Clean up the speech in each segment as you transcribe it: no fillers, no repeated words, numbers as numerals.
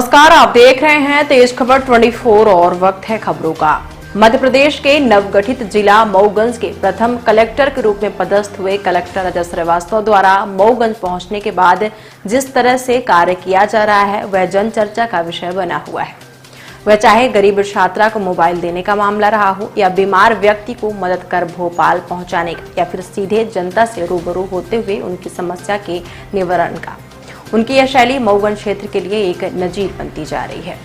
नमस्कार, आप देख रहे हैं तेज खबर 24 और वक्त है खबरों का। मध्य प्रदेश के नवगठित जिला मऊगंज के प्रथम कलेक्टर के रूप में पदस्थ हुए कलेक्टर अजय श्रीवास्तव द्वारा मऊगंज पहुंचने के बाद जिस तरह से कार्य किया जा रहा है वह जन चर्चा का विषय बना हुआ है। वह चाहे गरीब छात्रा को मोबाइल देने का मामला रहा हो या बीमार व्यक्ति को मदद कर भोपाल पहुंचाने का या फिर सीधे जनता से रूबरू होते हुए उनकी समस्या के निवारण का, उनकी यह शैली मऊगंज क्षेत्र के लिए एक नजीर बनती जा रही है।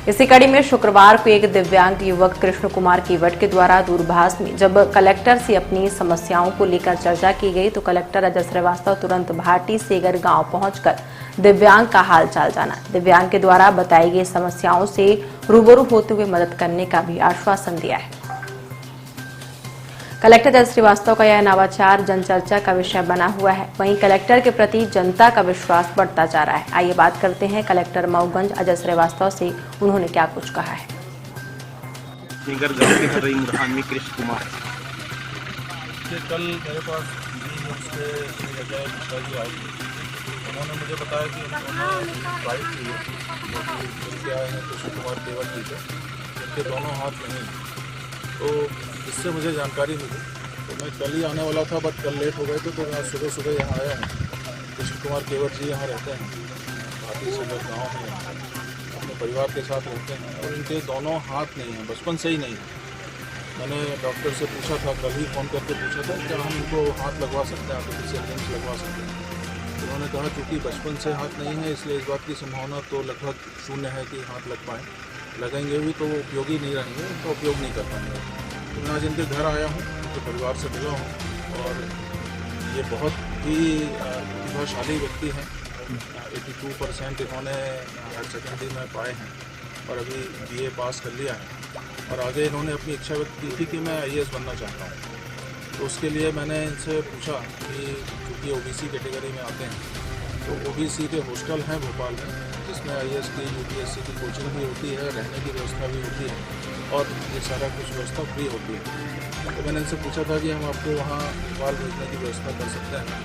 इसी कड़ी में शुक्रवार को एक दिव्यांग युवक कृष्ण कुमार कीवट के द्वारा दूरभाष में जब कलेक्टर से अपनी समस्याओं को लेकर चर्चा की गई तो कलेक्टर अजय श्रीवास्तव तुरंत भाटी सेगर गांव पहुंचकर दिव्यांग का हालचाल जाना, दिव्यांग के द्वारा बताई गई समस्याओं से रूबरू होते हुए मदद करने का भी आश्वासन दिया है। कलेक्टर अजय श्रीवास्तव का यह नवाचार जनचर्चा का विषय बना हुआ है। वहीं कलेक्टर के प्रति जनता का विश्वास बढ़ता जा रहा है। आइए बात करते हैं कलेक्टर मऊगंज अजय श्रीवास्तव से, उन्होंने क्या कुछ कहा है। कृष्ण कुमार कल मेरे पास उन्होंने मुझे बताया कि उन्होंने बाइक की है जो कि आए हैं कृष्ण कुमार केवट जी से, उनके दोनों हाथ नहीं, तो इससे मुझे जानकारी मिली। तो मैं कल ही आने वाला था बट कल लेट हो गए थे, तो मैं सुबह सुबह यहाँ आया हूँ। कृष्ण कुमार केवट जी यहाँ रहते हैं, भाटी सेगर गाँव में अपने परिवार के साथ रहते हैं और इनके दोनों हाथ नहीं हैं, बचपन से ही नहीं है। मैंने डॉक्टर से पूछा था, कल ही फ़ोन करके पूछा था क्या हम इनको हाथ लगवा सकते हैं, आर्टिफिशियल लिम्स लगवा सकते हैं। उन्होंने कहा क्योंकि बचपन से हाथ नहीं है इसलिए इस बात की संभावना तो लगभग शून्य है कि हाथ लग पाएँ, लगेंगे भी तो वो उपयोगी नहीं रहेंगे, उनका उपयोग नहीं कर पाएंगे। तो मैं आज इनके घर आया हूँ, उनके परिवार से मिला हूँ और ये बहुत ही प्रतिभाशाली व्यक्ति हैं। 82% इन्होंने हायर सेकेंडरी में पाए हैं और अभी BA पास कर लिया है और आगे इन्होंने अपनी इच्छा व्यक्त की थी कि मैं IAS बनना चाहता हूँ। तो उसके लिए मैंने इनसे पूछा कि चूँकि OBC कैटेगरी में आते हैं तो OBC के हॉस्टल हैं भोपाल में जिसमें IAS की UPSC की कोचिंग भी होती है, रहने की व्यवस्था भी होती है और ये सारा कुछ व्यवस्था फ्री होती है। तो मैंने इनसे पूछा था कि हम आपको वहाँ भोपाल भेजने की व्यवस्था कर सकते हैं,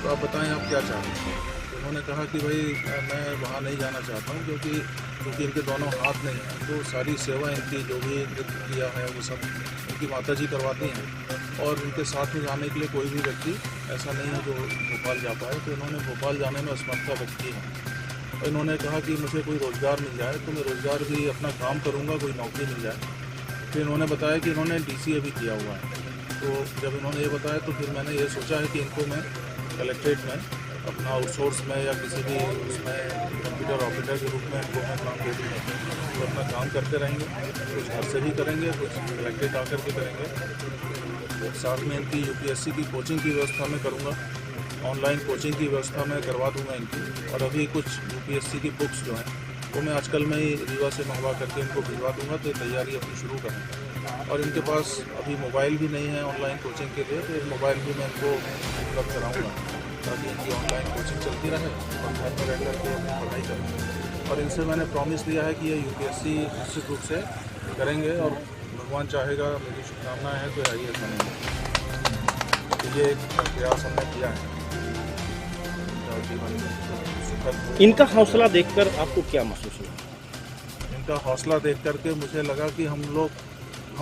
तो आप बताएं आप क्या चाहते हैं। तो उन्होंने कहा कि भाई मैं वहाँ नहीं जाना चाहता हूँ क्योंकि इनके दोनों हाथ नहीं हैं, तो सारी सेवा इनकी जो भी नृत्य किया है वो सब इनकी माता जी करवाती हैं और इनके साथ में जाने के लिए कोई भी व्यक्ति ऐसा नहीं है जो भोपाल जा पाए। तो इन्होंने भोपाल जाने में असमर्थता व्यक्त की है और इन्होंने कहा कि मुझे कोई रोज़गार मिल जाए तो मैं रोज़गार भी अपना काम करूँगा, कोई नौकरी मिल जाए। फिर इन्होंने बताया कि इन्होंने DCA भी किया हुआ है। तो जब इन्होंने ये बताया तो फिर मैंने ये सोचा है कि इनको मैं कलेक्ट्रेट में अपना आउटसोर्स में या किसी भी उसमें कंप्यूटर ऑपरेटर के रूप में इनको मैं काम दे दूँगा। तो अपना काम करते रहेंगे, कुछ घर से भी करेंगे, कुछ कलेक्ट्रेट आकर के करेंगे। साथ में इनकी UPSC की कोचिंग की व्यवस्था मैं करूँगा, ऑनलाइन कोचिंग की व्यवस्था मैं करवा दूंगा इनकी और अभी कुछ UPSC की बुक्स जो हैं वो मैं आजकल में ही रीवा से मंगवा करके इनको भिजवा दूंगा, तो तैयारी अपनी शुरू करें। और इनके पास अभी मोबाइल भी नहीं है ऑनलाइन कोचिंग के लिए, तो मोबाइल भी मैं इनको उपलब्ध कराऊँगा ताकि इनकी ऑनलाइन कोचिंग चलती रहे और घर में रह करके अपनी पढ़ाई करें। और इनसे मैंने प्रॉमिस लिया है कि ये UPSC निश्चित रूप से करेंगे और भगवान चाहेगा, मेरी शुभकामनाएँ हैं तो IAS बनेंगे। तो ये एक प्रयास हमने किया है। इनका हौसला देखकर आपको क्या महसूस हुआ? इनका हौसला देख करके मुझे लगा कि हम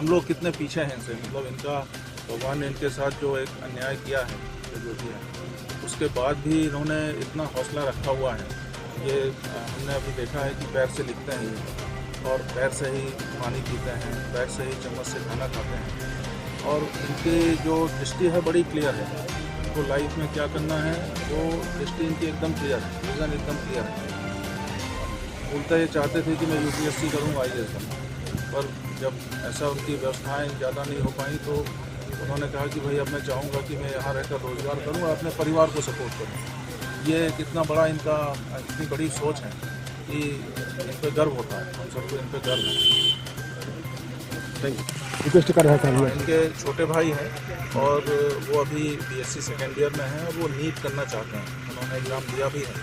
लोग कितने पीछे हैं इनसे। मतलब इनका भगवान ने इनके साथ जो एक अन्याय किया है जो भी है, उसके बाद भी इन्होंने इतना हौसला रखा हुआ है। ये हमने अभी देखा है कि पैर से लिखते हैं ये और पैर से ही पानी पीते हैं, पैर से ही चम्मच से खाना खाते हैं और इनकी जो दृष्टि है बड़ी क्लियर है। तो लाइफ में क्या करना है वो दृष्टि इनकी एकदम क्लियर है, विज़न एकदम क्लियर है। बोलते ये चाहते थे कि मैं UPSC करूँगा, IAS बनूँ, पर जब ऐसा उनकी व्यवस्थाएं ज़्यादा नहीं हो पाई तो उन्होंने कहा कि भाई अब मैं चाहूँगा कि मैं यहाँ रहकर रोज़गार करूँ और अपने परिवार को सपोर्ट करूँ। ये कितना बड़ा इतनी बड़ी सोच है कि इन पर गर्व होता है, हम सबको इन पर गर्व है। Thank you. रिक्वेस्ट कर रहा था इनके छोटे भाई हैं और वो अभी BSc सेकेंड ईयर में हैं और वो नीट करना चाहते हैं। उन्होंने एग्ज़ाम दिया भी है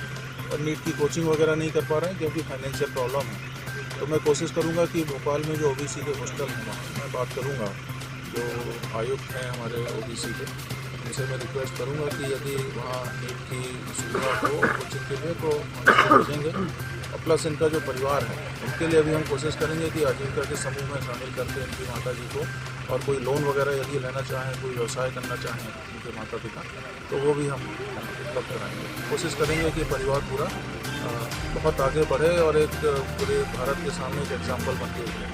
और नीट की कोचिंग वगैरह नहीं कर पा रहे हैं क्योंकि फाइनेंशियल प्रॉब्लम है। तो मैं कोशिश करूंगा कि भोपाल में जो OBC के हॉस्टल हैं मैं बात करूंगा, जो आयुक्त हैं हमारे OBC के, उनसे मैं रिक्वेस्ट करूंगा कि यदि वहाँ नीट की सुविधा हो कोचिंग के लिए तो हम भेजेंगे प्लस इनका जो परिवार है उनके लिए भी हम कोशिश करेंगे कि आजीविका के समूह में शामिल करके इनकी माता जी को, और कोई लोन वगैरह यदि लेना चाहें, कोई व्यवसाय करना चाहें उनके माता पिता, तो वो भी हम उपलब्ध कराएंगे। कोशिश करेंगे कि परिवार पूरा बहुत आगे बढ़े और एक पूरे भारत के सामने एक एग्जाम्पल बन के उभरे।